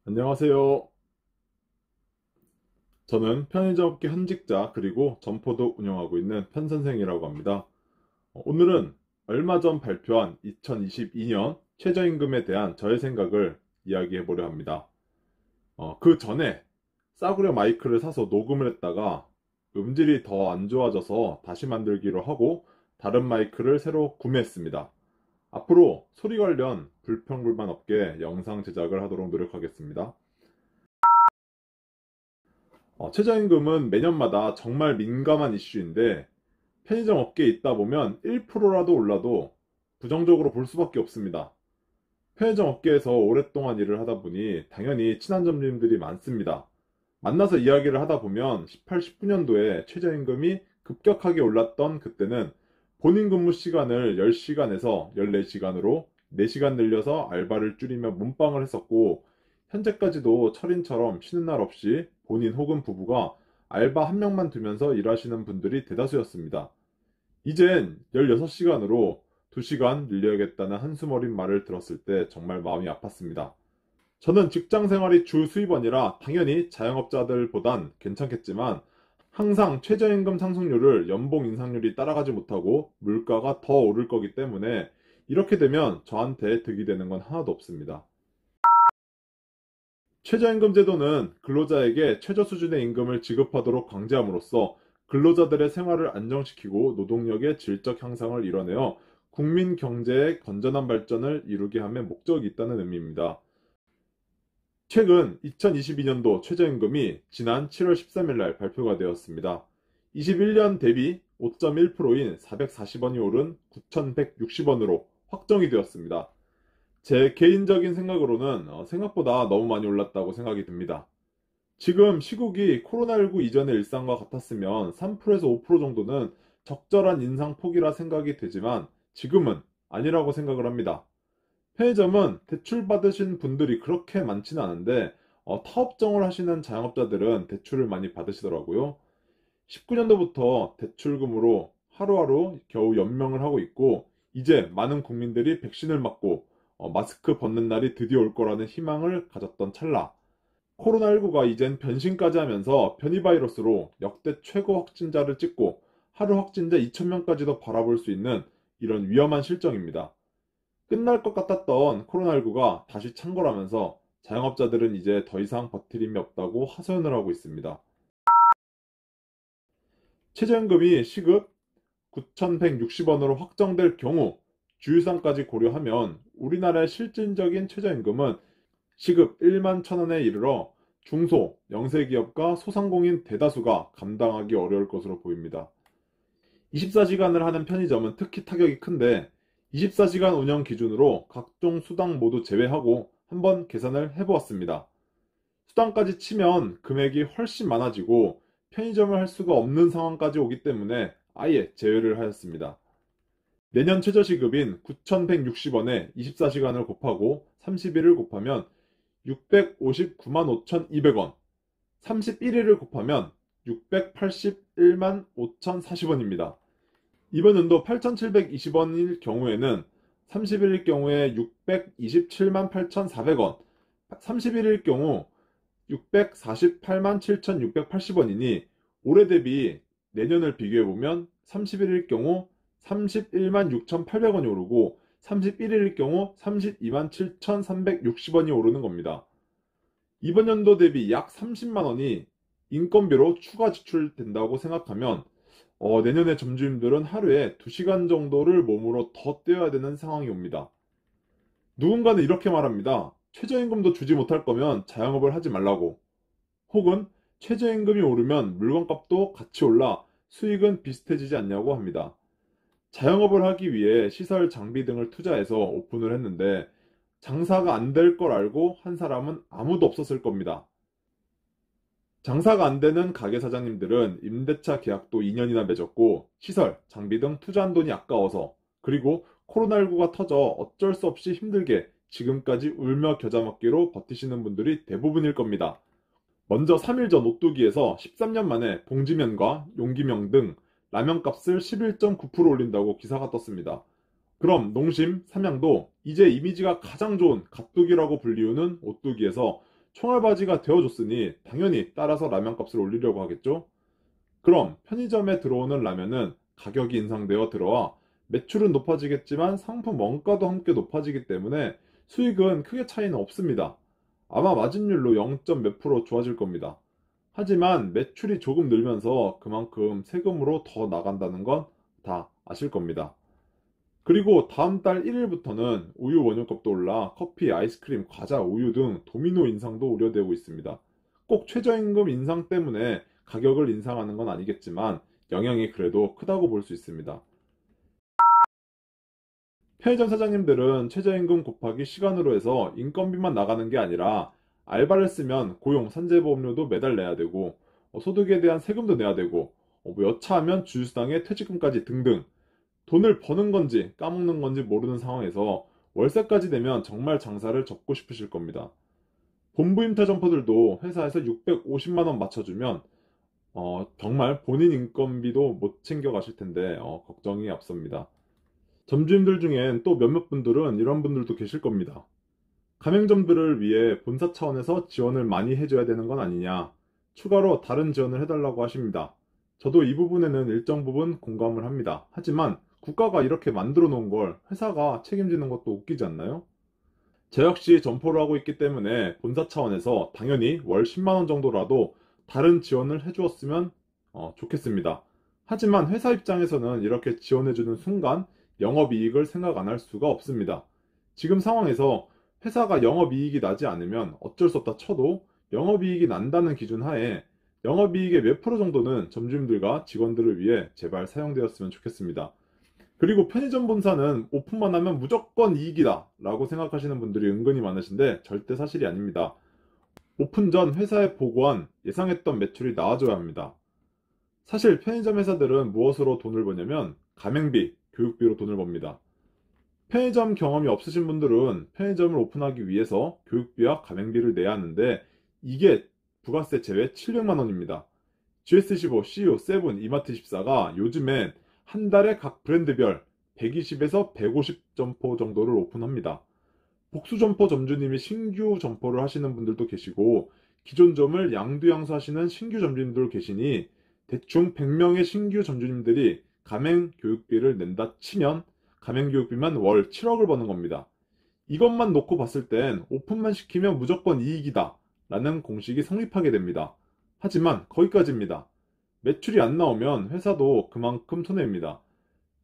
안녕하세요. 저는 편의점업계 현직자 그리고 점포도 운영하고 있는 편선생이라고 합니다. 오늘은 얼마 전 발표한 2022년 최저임금에 대한 저의 생각을 이야기해 보려 합니다. 그 전에 싸구려 마이크를 사서 녹음을 했다가 음질이 더 안 좋아져서 다시 만들기로 하고 다른 마이크를 새로 구매했습니다. 앞으로 소리 관련 불평불만 없게 영상 제작을 하도록 노력하겠습니다. 최저임금은 매년마다 정말 민감한 이슈인데 편의점 업계에 있다 보면 1%라도 올라도 부정적으로 볼 수밖에 없습니다. 편의점 업계에서 오랫동안 일을 하다 보니 당연히 친한 점주님들이 많습니다. 만나서 이야기를 하다 보면 18, 19년도에 최저임금이 급격하게 올랐던 그때는 본인 근무 시간을 10시간에서 14시간으로 4시간 늘려서 알바를 줄이며 몸빵을 했었고, 현재까지도 철인처럼 쉬는 날 없이 본인 혹은 부부가 알바 한 명만 두면서 일하시는 분들이 대다수였습니다. 이젠 16시간으로 2시간 늘려야겠다는 한숨 어린 말을 들었을 때 정말 마음이 아팠습니다. 저는 직장 생활이 주 수입원이라 당연히 자영업자들보단 괜찮겠지만 항상 최저임금 상승률을 연봉 인상률이 따라가지 못하고 물가가 더 오를 거기 때문에 이렇게 되면 저한테 득이 되는 건 하나도 없습니다. 최저임금 제도는 근로자에게 최저 수준의 임금을 지급하도록 강제함으로써 근로자들의 생활을 안정시키고 노동력의 질적 향상을 이뤄내어 국민 경제의 건전한 발전을 이루게 함에 목적이 있다는 의미입니다. 최근 2022년도 최저임금이 지난 7월 13일 날 발표가 되었습니다. 21년 대비 5.1%인 440원이 오른 9,160원으로 확정이 되었습니다. 제 개인적인 생각으로는 생각보다 너무 많이 올랐다고 생각이 듭니다. 지금 시국이 코로나19 이전의 일상과 같았으면 3%에서 5% 정도는 적절한 인상 폭이라 생각이 되지만 지금은 아니라고 생각을 합니다. 편의점은 대출 받으신 분들이 그렇게 많지는 않은데 타업정을 하시는 자영업자들은 대출을 많이 받으시더라고요. 19년도부터 대출금으로 하루하루 겨우 연명을 하고 있고 이제 많은 국민들이 백신을 맞고 마스크 벗는 날이 드디어 올 거라는 희망을 가졌던 찰나 코로나19가 이젠 변신까지 하면서 변이 바이러스로 역대 최고 확진자를 찍고 하루 확진자 2,000명까지도 바라볼 수 있는 이런 위험한 실정입니다. 끝날 것 같았던 코로나19가 다시 창궐하면서 자영업자들은 이제 더 이상 버틸 힘이 없다고 하소연을 하고 있습니다. 최저임금이 시급 9,160원으로 확정될 경우 주휴상까지 고려하면 우리나라의 실질적인 최저임금은 시급 1만 1,000원에 이르러 중소, 영세기업과 소상공인 대다수가 감당하기 어려울 것으로 보입니다. 24시간을 하는 편의점은 특히 타격이 큰데 24시간 운영 기준으로 각종 수당 모두 제외하고 한번 계산을 해보았습니다. 수당까지 치면 금액이 훨씬 많아지고 편의점을 할 수가 없는 상황까지 오기 때문에 아예 제외를 하였습니다. 내년 최저시급인 9,160원에 24시간을 곱하고 30일을 곱하면 659만 5,200원, 31일을 곱하면 681만 5,040원입니다. 이번 연도 8,720원일 경우에는 30일일 경우에 627만 8,400원, 31일 경우 648만 7,680원이니 올해 대비 내년을 비교해보면 31일 경우 31만 6,800원이 오르고 31일일 경우 32만 7,360원이 오르는 겁니다. 이번 연도 대비 약 30만 원이 인건비로 추가 지출된다고 생각하면 내년에 점주님들은 하루에 2시간 정도를 몸으로 더 떼어야 되는 상황이 옵니다. 누군가는 이렇게 말합니다. 최저임금도 주지 못할 거면 자영업을 하지 말라고. 혹은 최저임금이 오르면 물건값도 같이 올라 수익은 비슷해지지 않냐고 합니다. 자영업을 하기 위해 시설, 장비 등을 투자해서 오픈을 했는데 장사가 안 될 걸 알고 한 사람은 아무도 없었을 겁니다. 장사가 안 되는 가게 사장님들은 임대차 계약도 2년이나 맺었고 시설, 장비 등 투자한 돈이 아까워서 그리고 코로나19가 터져 어쩔 수 없이 힘들게 지금까지 울며 겨자 먹기로 버티시는 분들이 대부분일 겁니다. 먼저 3일 전 오뚜기에서 13년 만에 봉지면과 용기명 등 라면값을 11.9% 올린다고 기사가 떴습니다. 그럼 농심, 삼양도 이제 이미지가 가장 좋은 갓뚜기라고 불리우는 오뚜기에서 총알바지가 되어줬으니 당연히 따라서 라면 값을 올리려고 하겠죠? 그럼 편의점에 들어오는 라면은 가격이 인상되어 들어와 매출은 높아지겠지만 상품 원가도 함께 높아지기 때문에 수익은 크게 차이는 없습니다. 아마 마진율로 0. 몇 프로 좋아질 겁니다. 하지만 매출이 조금 늘면서 그만큼 세금으로 더 나간다는 건 다 아실 겁니다. 그리고 다음 달 1일부터는 우유 원유값도 올라 커피, 아이스크림, 과자, 우유 등 도미노 인상도 우려되고 있습니다. 꼭 최저임금 인상 때문에 가격을 인상하는 건 아니겠지만 영향이 그래도 크다고 볼 수 있습니다. 편의점 사장님들은 최저임금 곱하기 시간으로 해서 인건비만 나가는 게 아니라 알바를 쓰면 고용, 산재보험료도 매달 내야 되고 소득에 대한 세금도 내야 되고 여차하면 주휴수당에 퇴직금까지 등등 돈을 버는 건지 까먹는 건지 모르는 상황에서 월세까지 내면 정말 장사를 접고 싶으실 겁니다. 본부임타 점포들도 회사에서 650만 원 맞춰주면 정말 본인 인건비도 못 챙겨 가실 텐데 걱정이 앞섭니다. 점주님들 중엔 또 몇몇 분들은 이런 분들도 계실 겁니다. 가맹점들을 위해 본사 차원에서 지원을 많이 해줘야 되는 건 아니냐, 추가로 다른 지원을 해달라고 하십니다. 저도 이 부분에는 일정 부분 공감을 합니다. 하지만 국가가 이렇게 만들어 놓은 걸 회사가 책임지는 것도 웃기지 않나요? 저 역시 점포를 하고 있기 때문에 본사 차원에서 당연히 월 10만 원 정도라도 다른 지원을 해주었으면 좋겠습니다. 하지만 회사 입장에서는 이렇게 지원해주는 순간 영업이익을 생각 안 할 수가 없습니다. 지금 상황에서 회사가 영업이익이 나지 않으면 어쩔 수 없다 쳐도 영업이익이 난다는 기준 하에 영업이익의 몇 프로 정도는 점주님들과 직원들을 위해 제발 사용되었으면 좋겠습니다. 그리고 편의점 본사는 오픈만 하면 무조건 이익이다 라고 생각하시는 분들이 은근히 많으신데 절대 사실이 아닙니다. 오픈 전 회사에 보고한 예상했던 매출이 나와줘야 합니다. 사실 편의점 회사들은 무엇으로 돈을 버냐면 가맹비, 교육비로 돈을 법니다. 편의점 경험이 없으신 분들은 편의점을 오픈하기 위해서 교육비와 가맹비를 내야 하는데 이게 부가세 제외 700만 원입니다. GS15, CU, 세븐, 이마트24가 요즘엔 한 달에 각 브랜드별 120에서 150 점포 정도를 오픈합니다. 복수점포 점주님이 신규 점포를 하시는 분들도 계시고 기존 점을 양두양수 하시는 신규 점주님들 계시니 대충 100명의 신규 점주님들이 가맹 교육비를 낸다 치면 가맹 교육비만 월 7억을 버는 겁니다. 이것만 놓고 봤을 땐 오픈만 시키면 무조건 이익이다 라는 공식이 성립하게 됩니다. 하지만 거기까지입니다. 매출이 안 나오면 회사도 그만큼 손해입니다.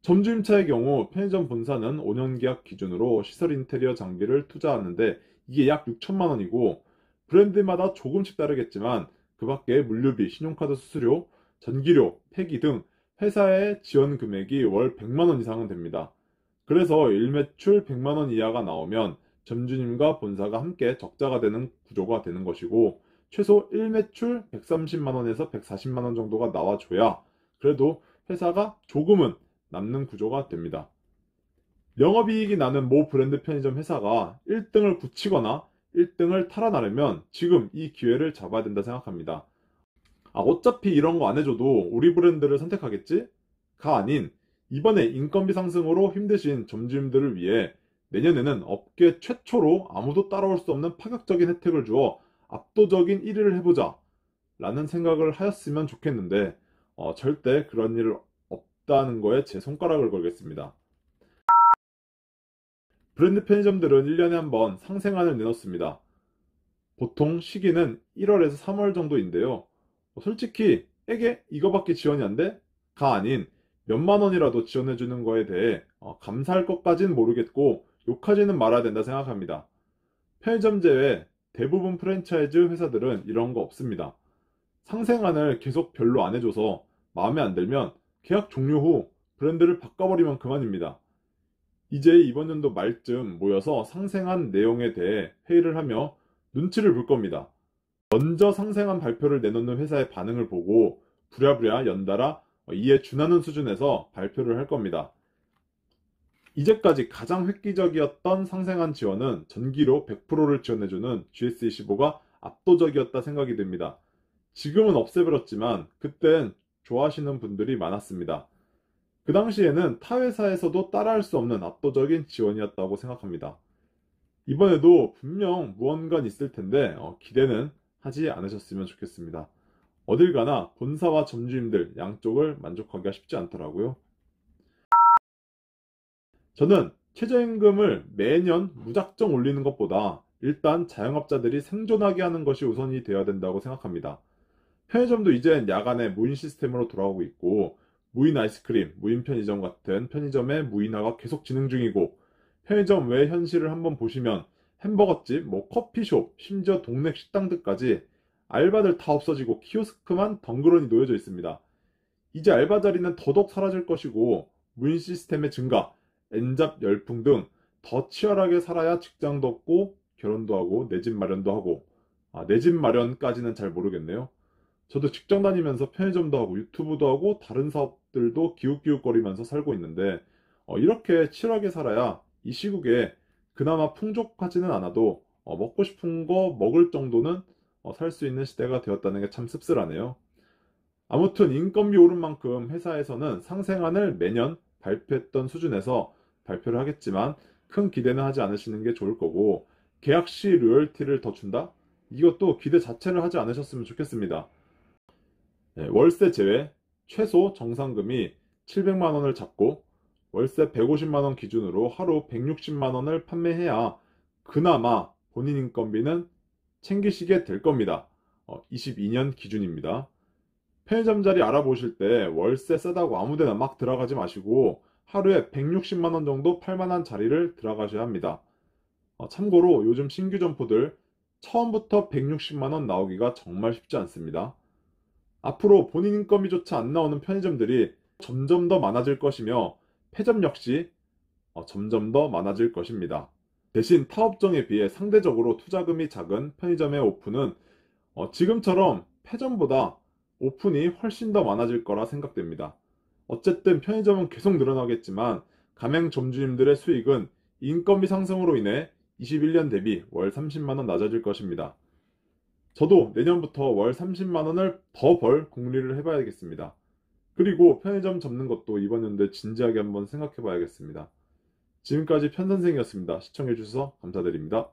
점주임차의 경우 편의점 본사는 5년 계약 기준으로 시설 인테리어 장비를 투자하는데 이게 약 6천만 원이고 브랜드마다 조금씩 다르겠지만 그 밖에 물류비, 신용카드 수수료, 전기료, 폐기 등 회사의 지원 금액이 월 100만 원 이상은 됩니다. 그래서 일매출 100만 원 이하가 나오면 점주님과 본사가 함께 적자가 되는 구조가 되는 것이고 최소 1매출 130만 원에서 140만 원 정도가 나와줘야 그래도 회사가 조금은 남는 구조가 됩니다. 영업이익이 나는 모 브랜드 편의점 회사가 1등을 굳히거나 1등을 탈환하려면 지금 이 기회를 잡아야 된다 생각합니다. 어차피 이런 거 안 해줘도 우리 브랜드를 선택하겠지? 가 아닌 이번에 인건비 상승으로 힘드신 점주님들을 위해 내년에는 업계 최초로 아무도 따라올 수 없는 파격적인 혜택을 주어 압도적인 1위를 해보자 라는 생각을 하였으면 좋겠는데 절대 그런 일 없다는 거에 제 손가락을 걸겠습니다. 브랜드 편의점들은 1년에 한 번 상생안을 내놓습니다. 보통 시기는 1월에서 3월 정도인데요. 솔직히 에게 이거밖에 지원이 안 돼? 가 아닌 몇만 원이라도 지원해주는 거에 대해 감사할 것까진 모르겠고 욕하지는 말아야 된다 생각합니다. 편의점 제외 대부분 프랜차이즈 회사들은 이런 거 없습니다. 상생안을 계속 별로 안 해줘서 마음에 안 들면 계약 종료 후 브랜드를 바꿔버리면 그만입니다. 이제 이번 연도 말쯤 모여서 상생안 내용에 대해 회의를 하며 눈치를 볼 겁니다. 먼저 상생안 발표를 내놓는 회사의 반응을 보고 부랴부랴 연달아 이에 준하는 수준에서 발표를 할 겁니다. 이제까지 가장 획기적이었던 상생안 지원은 전기료 100%를 지원해주는 GS25가 압도적이었다 생각이 듭니다. 지금은 없애버렸지만 그땐 좋아하시는 분들이 많았습니다. 그 당시에는 타 회사에서도 따라할 수 없는 압도적인 지원이었다고 생각합니다. 이번에도 분명 무언가 있을 텐데 기대는 하지 않으셨으면 좋겠습니다. 어딜 가나 본사와 점주님들 양쪽을 만족하기가 쉽지 않더라고요. 저는 최저임금을 매년 무작정 올리는 것보다 일단 자영업자들이 생존하게 하는 것이 우선이 되어야 된다고 생각합니다. 편의점도 이젠 야간에 무인 시스템으로 돌아오고 있고, 무인 아이스크림, 무인 편의점 같은 편의점의 무인화가 계속 진행 중이고, 편의점 외 현실을 한번 보시면 햄버거집, 커피숍, 심지어 동네 식당들까지 알바들 다 없어지고 키오스크만 덩그러니 놓여져 있습니다. 이제 알바 자리는 더더욱 사라질 것이고, 무인 시스템의 증가, 엔잡 열풍 등 더 치열하게 살아야 직장도 얻고 결혼도 하고 내 집 마련도 하고, 내 집 마련까지는 잘 모르겠네요. 저도 직장 다니면서 편의점도 하고 유튜브도 하고 다른 사업들도 기웃기웃거리면서 살고 있는데, 이렇게 치열하게 살아야 이 시국에 그나마 풍족하지는 않아도 먹고 싶은 거 먹을 정도는 살 수 있는 시대가 되었다는 게 참 씁쓸하네요. 아무튼 인건비 오른 만큼 회사에서는 상생안을 매년 발표했던 수준에서 발표를 하겠지만 큰 기대는 하지 않으시는 게 좋을 거고, 계약 시 로열티를 더 준다? 이것도 기대 자체를 하지 않으셨으면 좋겠습니다. 네, 월세 제외 최소 정상금이 700만 원을 잡고 월세 150만 원 기준으로 하루 160만 원을 판매해야 그나마 본인 인건비는 챙기시게 될 겁니다. 22년 기준입니다. 편의점 자리 알아보실 때 월세 싸다고 아무데나 막 들어가지 마시고 하루에 160만 원 정도 팔 만한 자리를 들어가셔야 합니다. 참고로 요즘 신규 점포들 처음부터 160만 원 나오기가 정말 쉽지 않습니다. 앞으로 본인 인건비조차 안 나오는 편의점들이 점점 더 많아질 것이며 폐점 역시 점점 더 많아질 것입니다. 대신 타업종에 비해 상대적으로 투자금이 작은 편의점의 오픈은 지금처럼 폐점보다 오픈이 훨씬 더 많아질 거라 생각됩니다. 어쨌든 편의점은 계속 늘어나겠지만 가맹점주님들의 수익은 인건비 상승으로 인해 21년 대비 월 30만 원 낮아질 것입니다. 저도 내년부터 월 30만 원을 더 벌 궁리를 해봐야겠습니다. 그리고 편의점 접는 것도 이번 연도에 진지하게 한번 생각해 봐야겠습니다. 지금까지 편선생이었습니다. 시청해주셔서 감사드립니다.